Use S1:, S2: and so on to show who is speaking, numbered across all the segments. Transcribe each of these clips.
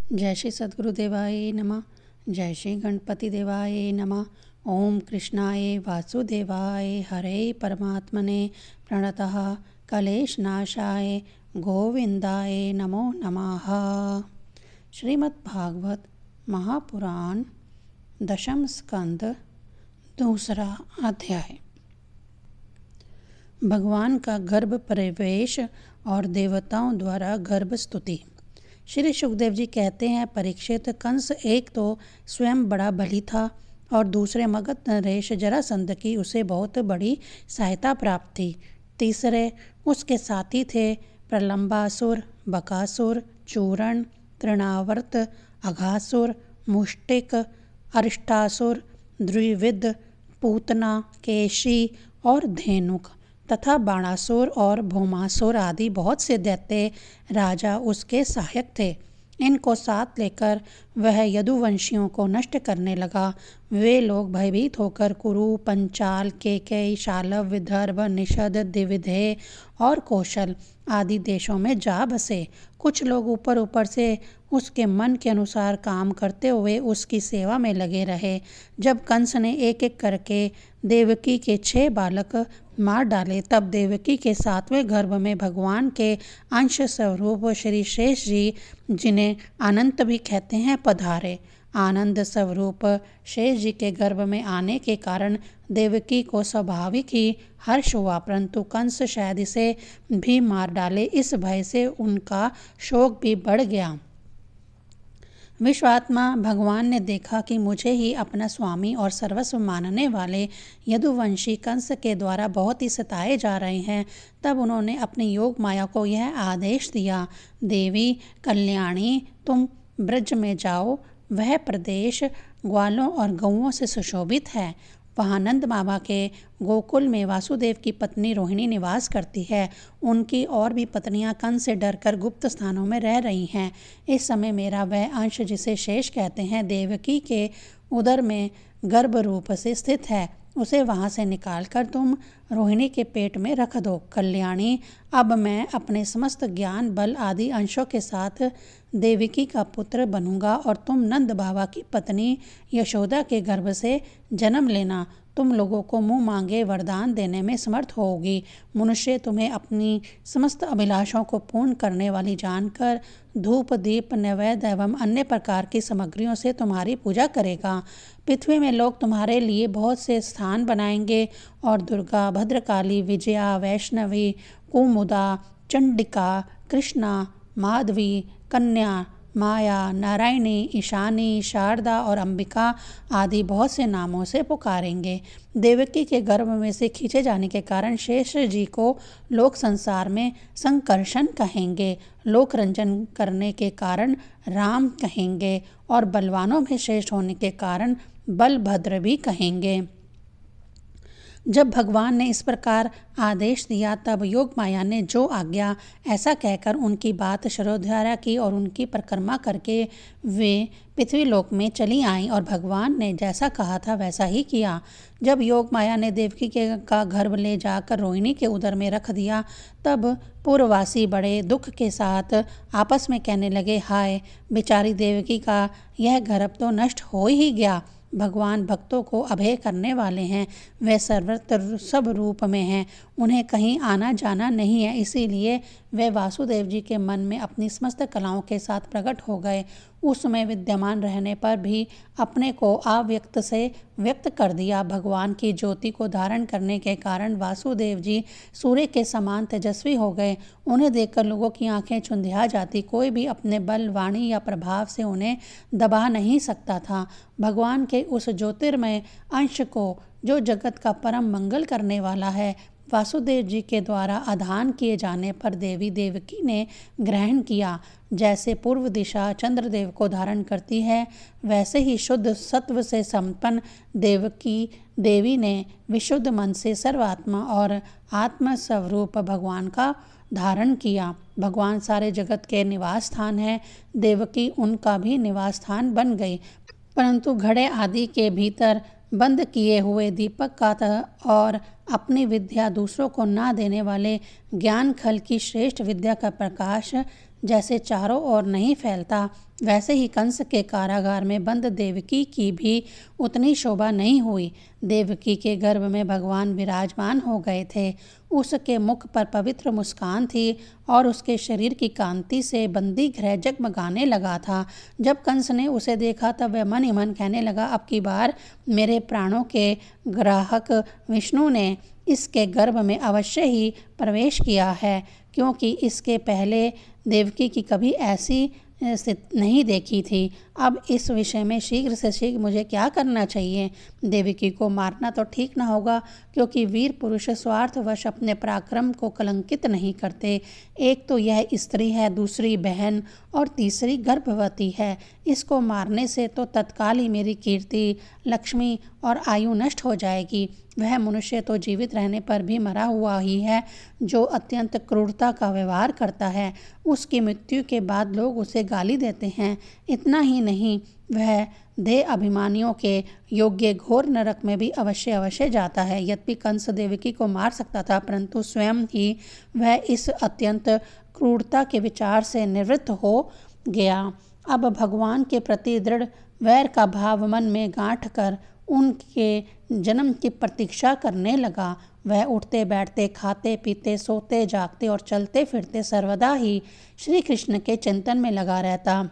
S1: जय श्री सद्गुरुदेवाय नमः। जय श्री गणपति देवाय नमः। ओम कृष्णाय वासुदेवाय हरे परमात्मने प्रणतः कलेशनाशाय गोविंदाय नमो नमः। श्रीमद्भागवत महापुराण दशम स्कंद दूसरा अध्याय। भगवान का गर्भ प्रवेश और देवताओं द्वारा गर्भ स्तुति। श्री सुखदेव जी कहते हैं, परीक्षित, कंस एक तो स्वयं बड़ा बली था और दूसरे मगध नरेश जरासंध की उसे बहुत बड़ी सहायता प्राप्त थी। तीसरे उसके साथी थे प्रलंबासुर, बकासुर, चूरण, तृणावर्त, अघासुर, मुष्टिक, अरिष्टासुर, द्विविद, पूतना, केशी और धेनुक तथा बाणासुर और भौमासुर आदि बहुत से दैत्य राजा उसके सहायक थे। इनको साथ लेकर वह यदुवंशियों को नष्ट करने लगा। वे लोग भयभीत होकर कुरु, पंचाल, केकई, शालव, विदर्भ, निषद, दिविधेय और कौशल आदि देशों में जा बसे। कुछ लोग ऊपर ऊपर से उसके मन के अनुसार काम करते हुए उसकी सेवा में लगे रहे। जब कंस ने एक एक करके देवकी के 6 बालक मार डाले, तब देवकी के 7वें गर्भ में भगवान के अंश स्वरूप श्री शेष जी, जिन्हें अनंत भी कहते हैं, पधारे। आनंद स्वरूप शेष जी के गर्भ में आने के कारण देवकी को स्वाभाविक ही हर्ष हुआ, परंतु कंस शायद इसे भी मार डाले, इस भय से उनका शोक भी बढ़ गया। विश्वात्मा भगवान ने देखा कि मुझे ही अपना स्वामी और सर्वस्व मानने वाले यदुवंशी कंस के द्वारा बहुत ही सताए जा रहे हैं। तब उन्होंने अपनी योग माया को यह आदेश दिया, देवी कल्याणी, तुम ब्रज में जाओ। वह प्रदेश ग्वालों और गौओं से सुशोभित है। वहाँ नंद बाबा के गोकुल में वासुदेव की पत्नी रोहिणी निवास करती है। उनकी और भी पत्नियां कंस से डरकर गुप्त स्थानों में रह रही हैं। इस समय मेरा वह अंश, जिसे शेष कहते हैं, देवकी के उदर में गर्भ रूप से स्थित है। उसे वहाँ से निकालकर तुम रोहिणी के पेट में रख दो। कल्याणी, अब मैं अपने समस्त ज्ञान बल आदि अंशों के साथ देवकी का पुत्र बनूंगा और तुम नंद बाबा की पत्नी यशोदा के गर्भ से जन्म लेना। तुम लोगों को मुँह मांगे वरदान देने में समर्थ होगी। मनुष्य तुम्हें अपनी समस्त अभिलाषों को पूर्ण करने वाली जानकर धूप, दीप, नैवेद्य एवं अन्य प्रकार की सामग्रियों से तुम्हारी पूजा करेगा। पृथ्वी में लोग तुम्हारे लिए बहुत से स्थान बनाएंगे और दुर्गा, भद्रकाली, विजया, वैष्णवी, कुमुदा, चंडिका, कृष्णा, माधवी, कन्या, माया, नारायणी, ईशानी, शारदा और अंबिका आदि बहुत से नामों से पुकारेंगे। देवकी के गर्भ में से खींचे जाने के कारण शेष जी को लोक संसार में संकर्षण कहेंगे, लोक रंजन करने के कारण राम कहेंगे और बलवानों में श्रेष्ठ होने के कारण बलभद्र भी कहेंगे। जब भगवान ने इस प्रकार आदेश दिया, तब योग माया ने जो आज्ञा ऐसा कहकर उनकी बात शिरोधार्य की और उनकी परिक्रमा करके वे पृथ्वी लोक में चली आईं और भगवान ने जैसा कहा था वैसा ही किया। जब योग माया ने देवकी का गर्भ ले जाकर रोहिणी के उदर में रख दिया, तब पूर्ववासी बड़े दुख के साथ आपस में कहने लगे, हाय, बेचारी देवकी का यह गर्भ तो नष्ट हो ही गया। भगवान भक्तों को अभय करने वाले हैं। वे सर्वत्र सब रूप में हैं। उन्हें कहीं आना जाना नहीं है। इसीलिए वे वासुदेव जी के मन में अपनी समस्त कलाओं के साथ प्रकट हो गए। उसमें विद्यमान रहने पर भी अपने को अव्यक्त से व्यक्त कर दिया। भगवान की ज्योति को धारण करने के कारण वासुदेव जी सूर्य के समान तेजस्वी हो गए। उन्हें देखकर लोगों की आंखें चुंधिया जाती। कोई भी अपने बल, वाणी या प्रभाव से उन्हें दबा नहीं सकता था। भगवान के उस ज्योतिर्मय अंश को, जो जगत का परम मंगल करने वाला है, वासुदेव जी के द्वारा आधान किए जाने पर देवी देवकी ने ग्रहण किया। जैसे पूर्व दिशा चंद्रदेव को धारण करती है, वैसे ही शुद्ध सत्व से संपन्न देवी ने विशुद्ध मन से सर्वात्मा और आत्म स्वरूप भगवान का धारण किया। भगवान सारे जगत के निवास स्थान है। देवकी उनका भी निवास स्थान बन गई, परंतु घड़े आदि के भीतर बंद किए हुए दीपक का और अपनी विद्या दूसरों को ना देने वाले ज्ञान खल की श्रेष्ठ विद्या का प्रकाश जैसे चारों ओर नहीं फैलता, वैसे ही कंस के कारागार में बंद देवकी की भी उतनी शोभा नहीं हुई। देवकी के गर्भ में भगवान विराजमान हो गए थे। उसके मुख पर पवित्र मुस्कान थी और उसके शरीर की कांति से बंदी गृह जगमगाने लगा था। जब कंस ने उसे देखा तब वह मन ही मन कहने लगा, अब की बार मेरे प्राणों के ग्राहक विष्णु ने इसके गर्भ में अवश्य ही प्रवेश किया है, क्योंकि इसके पहले देवकी की कभी ऐसी स्थिति नहीं देखी थी। अब इस विषय में शीघ्र से शीघ्र मुझे क्या करना चाहिए? देवकी को मारना तो ठीक न होगा, क्योंकि वीर पुरुष स्वार्थवश अपने पराक्रम को कलंकित नहीं करते। एक तो यह स्त्री है, दूसरी बहन और तीसरी गर्भवती है। इसको मारने से तो तत्काल ही मेरी कीर्ति, लक्ष्मी और आयु नष्ट हो जाएगी। वह मनुष्य तो जीवित रहने पर भी मरा हुआ ही है, जो अत्यंत क्रूरता का व्यवहार करता है। उसकी मृत्यु के बाद लोग उसे गाली देते हैं। इतना ही नहीं, वह देह अभिमानियों के योग्य घोर नरक में भी अवश्य जाता है। यद्यपि कंस देवकी को मार सकता था, परंतु स्वयं ही वह इस अत्यंत क्रूरता के विचार से निवृत्त हो गया। अब भगवान के प्रति दृढ़ वैर का भाव मन में गांठ कर उनके जन्म की प्रतीक्षा करने लगा। वह उठते बैठते, खाते पीते, सोते जागते और चलते फिरते सर्वदा ही श्री कृष्ण के चिंतन में लगा रहता।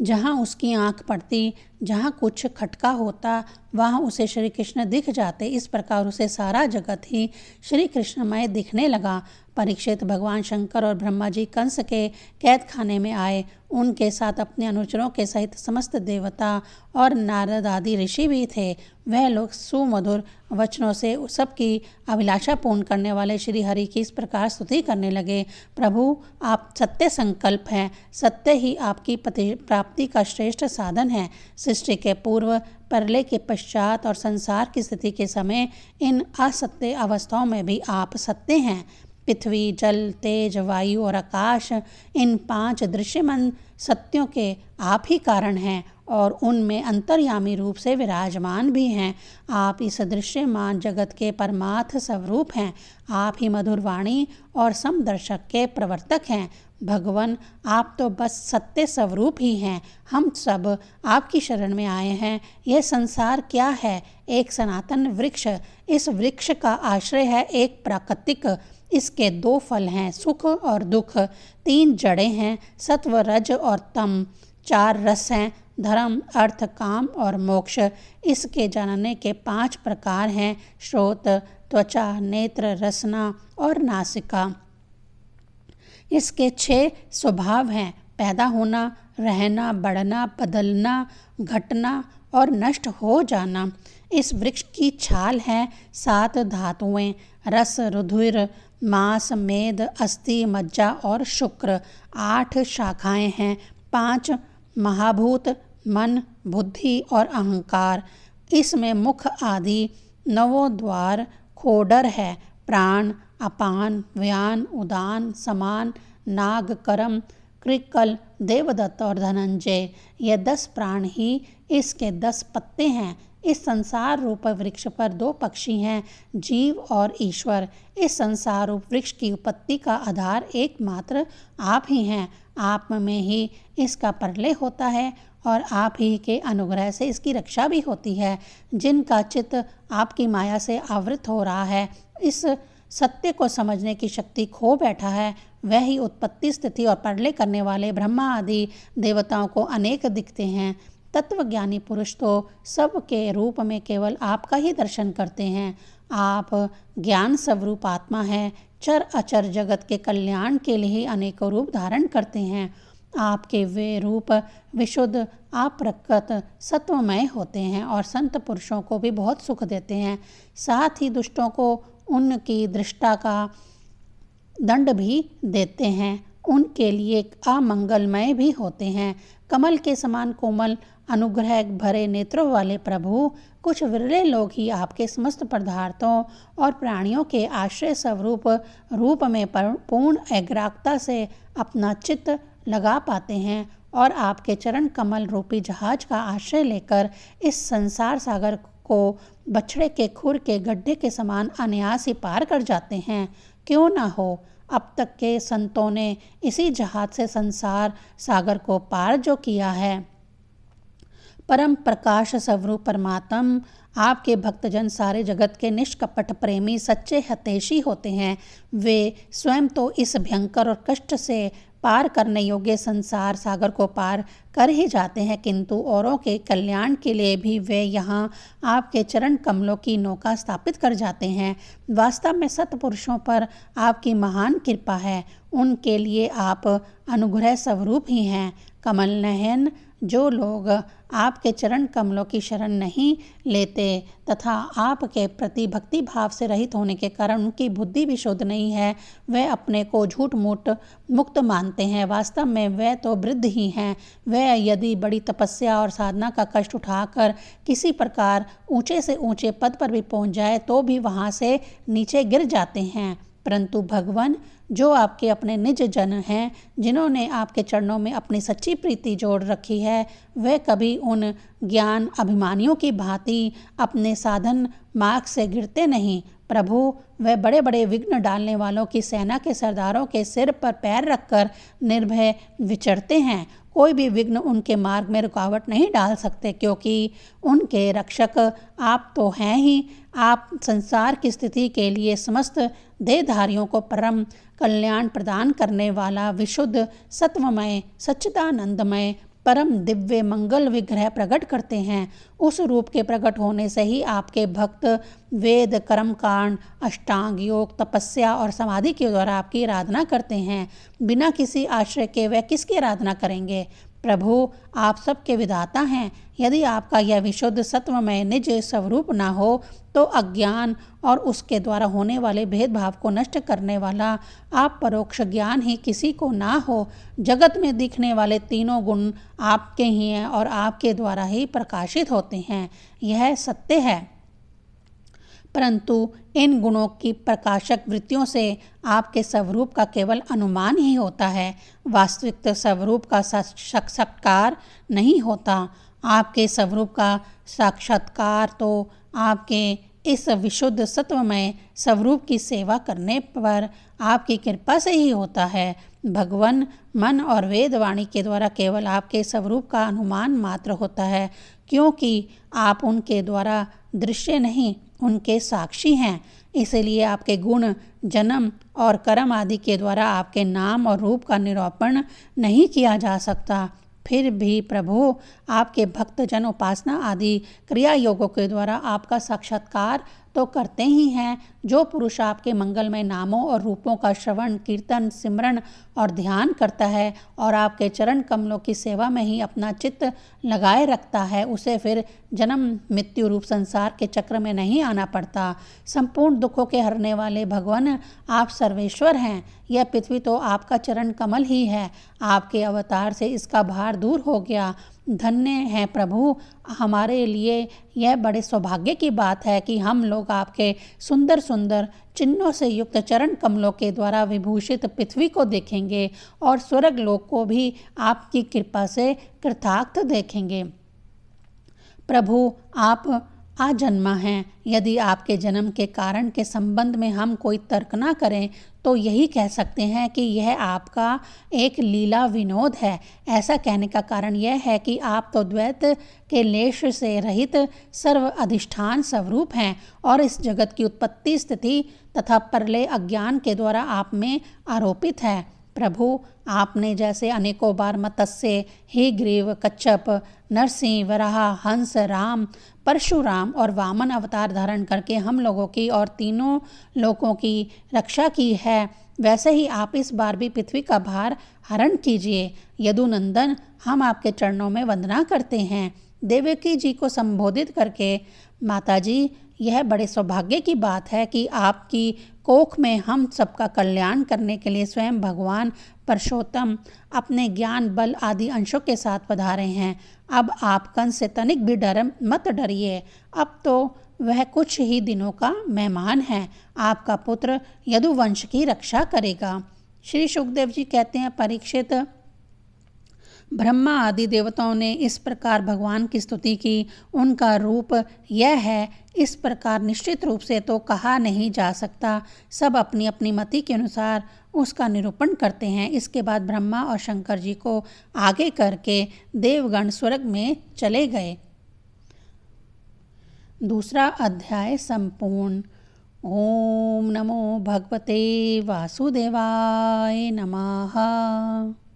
S1: जहाँ उसकी आंख पड़ती, जहाँ कुछ खटका होता, वहाँ उसे श्री कृष्ण दिख जाते। इस प्रकार उसे सारा जगत ही श्री कृष्णमय दिखने लगा। परीक्षित, भगवान शंकर और ब्रह्मा जी कंस के कैद खाने में आए। उनके साथ अपने अनुचरों के सहित समस्त देवता और नारद आदि ऋषि भी थे। वह लोग सुमधुर वचनों से सबकी अभिलाषा पूर्ण करने वाले श्री हरि की इस प्रकार स्तुति करने लगे। प्रभु, आप सत्य संकल्प हैं। सत्य ही आपकी प्राप्ति का श्रेष्ठ साधन है। सृष्टि के पूर्व, प्रलय के पश्चात और संसार की स्थिति के समय इन असत्य अवस्थाओं में भी आप सत्य हैं। पृथ्वी, जल, तेज, वायु और आकाश, इन 5 दृश्यमान सत्यों के आप ही कारण हैं और उनमें अंतर्यामी रूप से विराजमान भी हैं। आप इस दृश्यमान जगत के परमार्थ स्वरूप हैं। आप ही मधुर वाणी और समदर्शक के प्रवर्तक हैं। भगवान, आप तो बस सत्य स्वरूप ही हैं। हम सब आपकी शरण में आए हैं। यह संसार क्या है? एक सनातन वृक्ष। इस वृक्ष का आश्रय है एक प्राकृतिक। इसके 2 फल हैं, सुख और दुख। 3 जड़ें हैं, सत्व, रज और तम। 4 रस हैं, धर्म, अर्थ, काम और मोक्ष। इसके जानने के 5 प्रकार हैं, श्रोत, त्वचा, नेत्र, रसना और नासिका। इसके 6 स्वभाव हैं, पैदा होना, रहना, बढ़ना, बदलना, घटना और नष्ट हो जाना। इस वृक्ष की छाल है 7 धातुएं, रस, रुधिर, मांस, मेद, अस्थि, मज्जा और शुक्र। 8 शाखाएं हैं, 5 महाभूत, मन, बुद्धि और अहंकार। इसमें मुख आदि 9 द्वार, खोडर है, प्राण, अपान, व्यान, उदान, समान, नाग, करम, कृकल, देवदत्त और धनंजय। ये 10 प्राण ही इसके 10 पत्ते हैं। इस संसार रूप वृक्ष पर 2 पक्षी हैं, जीव और ईश्वर। इस संसार रूप वृक्ष की उत्पत्ति का आधार एकमात्र आप ही हैं। आप में ही इसका प्रलय होता है और आप ही के अनुग्रह से इसकी रक्षा भी होती है। जिनका चित्त आपकी माया से आवृत हो रहा है, इस सत्य को समझने की शक्ति खो बैठा है, वह ही उत्पत्ति, स्थिति और प्रलय करने वाले ब्रह्मा आदि देवताओं को अनेक दिखते हैं। तत्वज्ञानी पुरुष तो सबके रूप में केवल आपका ही दर्शन करते हैं। आप ज्ञान स्वरूप आत्मा हैं। चर अचर जगत के कल्याण के लिए अनेकों रूप धारण करते हैं। आपके वे रूप विशुद्ध, अप्रकृत, सत्वमय होते हैं और संत पुरुषों को भी बहुत सुख देते हैं। साथ ही दुष्टों को उनकी दृष्टा का दंड भी देते हैं, उनके लिए अमंगलमय भी होते हैं। कमल के समान कोमल, अनुग्रह भरे नेत्रों वाले प्रभु, कुछ विरले लोग ही आपके समस्त पदार्थों और प्राणियों के आश्रय स्वरूप रूप में पूर्ण एकाग्रता से अपना चित्त लगा पाते हैं और आपके चरण कमल रूपी जहाज का आश्रय लेकर इस संसार सागर को बछड़े के खुर के गड्ढे के समान अनायास ही पार कर जाते हैं। क्यों ना हो, अब तक के संतों ने इसी जहाज से संसार सागर को पार जो किया है। परम प्रकाश स्वरूप परमात्म आपके भक्तजन सारे जगत के निष्कपट प्रेमी सच्चे हितैषी होते हैं। वे स्वयं तो इस भयंकर और कष्ट से पार करने योग्य संसार सागर को पार कर ही जाते हैं, किंतु औरों के कल्याण के लिए भी वे यहाँ आपके चरण कमलों की नौका स्थापित कर जाते हैं। वास्तव में सत्पुरुषों पर आपकी महान कृपा है, उनके लिए आप अनुग्रह स्वरूप ही हैं। कमल नयन, जो लोग आपके चरण कमलों की शरण नहीं लेते तथा आपके प्रति भक्ति भाव से रहित होने के कारण उनकी बुद्धि भी शुद्ध नहीं है, वे अपने को झूठ मूठ मुक्त मानते हैं। वास्तव में वे तो वृद्ध ही हैं। वे यदि बड़ी तपस्या और साधना का कष्ट उठाकर किसी प्रकार ऊंचे से ऊंचे पद पर भी पहुंच जाए तो भी वहां से नीचे गिर जाते हैं। परंतु भगवान, जो आपके अपने निज जन हैं, जिन्होंने आपके चरणों में अपनी सच्ची प्रीति जोड़ रखी है, वे कभी उन ज्ञान अभिमानियों की भांति अपने साधन मार्ग से गिरते नहीं। प्रभु, वे बड़े बड़े विघ्न डालने वालों की सेना के सरदारों के सिर पर पैर रखकर निर्भय विचरते हैं। कोई भी विघ्न उनके मार्ग में रुकावट नहीं डाल सकते, क्योंकि उनके रक्षक आप तो हैं ही। आप संसार की स्थिति के लिए समस्त देहधारियों को परम कल्याण प्रदान करने वाला विशुद्ध सत्वमय सच्चिदानंदमय परम दिव्य मंगल विग्रह प्रकट करते हैं। उस रूप के प्रकट होने से ही आपके भक्त वेद कर्मकांड अष्टांग योग तपस्या और समाधि के द्वारा आपकी आराधना करते हैं। बिना किसी आश्रय के वे किसकी आराधना करेंगे? प्रभु, आप सबके विधाता हैं। यदि आपका यह विशुद्ध सत्वमय निज स्वरूप ना हो तो अज्ञान और उसके द्वारा होने वाले भेदभाव को नष्ट करने वाला आप परोक्ष ज्ञान ही किसी को ना हो। जगत में दिखने वाले तीनों गुण आपके ही हैं और आपके द्वारा ही प्रकाशित होते हैं, यह सत्य है। परंतु इन गुणों की प्रकाशक वृत्तियों से आपके स्वरूप का केवल अनुमान ही होता है, वास्तविक स्वरूप का साक्षात्कार नहीं होता। आपके स्वरूप का साक्षात्कार तो आपके इस विशुद्ध सत्वमय स्वरूप की सेवा करने पर आपकी कृपा से ही होता है। भगवान, मन और वेदवाणी के द्वारा केवल आपके स्वरूप का अनुमान मात्र होता है, क्योंकि आप उनके द्वारा दृश्य नहीं, उनके साक्षी हैं। इसलिए आपके गुण, जन्म और कर्म आदि के द्वारा आपके नाम और रूप का निरूपण नहीं किया जा सकता। फिर भी प्रभु, आपके भक्तजन उपासना आदि क्रिया योगों के द्वारा आपका साक्षात्कार तो करते ही हैं। जो पुरुष आपके मंगलमय नामों और रूपों का श्रवण कीर्तन सिमरण और ध्यान करता है और आपके चरण कमलों की सेवा में ही अपना चित्त लगाए रखता है, उसे फिर जन्म मृत्यु रूप संसार के चक्र में नहीं आना पड़ता। संपूर्ण दुखों के हरने वाले भगवान, आप सर्वेश्वर हैं। यह पृथ्वी तो आपका चरण कमल ही है। आपके अवतार से इसका भार दूर हो गया। धन्य है प्रभु, हमारे लिए यह बड़े सौभाग्य की बात है कि हम लोग आपके सुंदर सुंदर चिन्हों से युक्त चरण कमलों के द्वारा विभूषित पृथ्वी को देखेंगे और स्वर्ग लोक को भी आपकी कृपा से कृतार्थ देखेंगे। प्रभु, आप आजन्मा हैं। यदि आपके जन्म के कारण के संबंध में हम कोई तर्क ना करें तो यही कह सकते हैं कि यह आपका एक लीला विनोद है। ऐसा कहने का कारण यह है कि आप तो द्वैत के लेश से रहित सर्व अधिष्ठान स्वरूप हैं और इस जगत की उत्पत्ति स्थिति तथा प्रलय अज्ञान के द्वारा आप में आरोपित है। प्रभु, आपने जैसे अनेकों बार मत्स्य, हीग्रीव, कच्छप, नरसिंह, वराह, हंस, राम, परशुराम और वामन अवतार धारण करके हम लोगों की और तीनों लोकों की रक्षा की है, वैसे ही आप इस बार भी पृथ्वी का भार हरण कीजिए। यदुनंदन, हम आपके चरणों में वंदना करते हैं। देवकी जी को संबोधित करके, माता जी, यह बड़े सौभाग्य की बात है कि आपकी कोख में हम सबका कल्याण करने के लिए स्वयं भगवान परशोत्तम अपने ज्ञान बल आदि अंशों के साथ पधारे हैं। अब आप कंस से तनिक भी मत डरिए। अब तो वह कुछ ही दिनों का मेहमान है। आपका पुत्र यदुवंश की रक्षा करेगा। श्री सुखदेव जी कहते हैं, परीक्षित, ब्रह्मा आदि देवताओं ने इस प्रकार भगवान की स्तुति की। उनका रूप यह है, इस प्रकार निश्चित रूप से तो कहा नहीं जा सकता। सब अपनी अपनी मति के अनुसार उसका निरूपण करते हैं। इसके बाद ब्रह्मा और शंकर जी को आगे करके देवगण स्वर्ग में चले गए। दूसरा अध्याय संपूर्ण। ओम नमो भगवते वासुदेवाय नमः।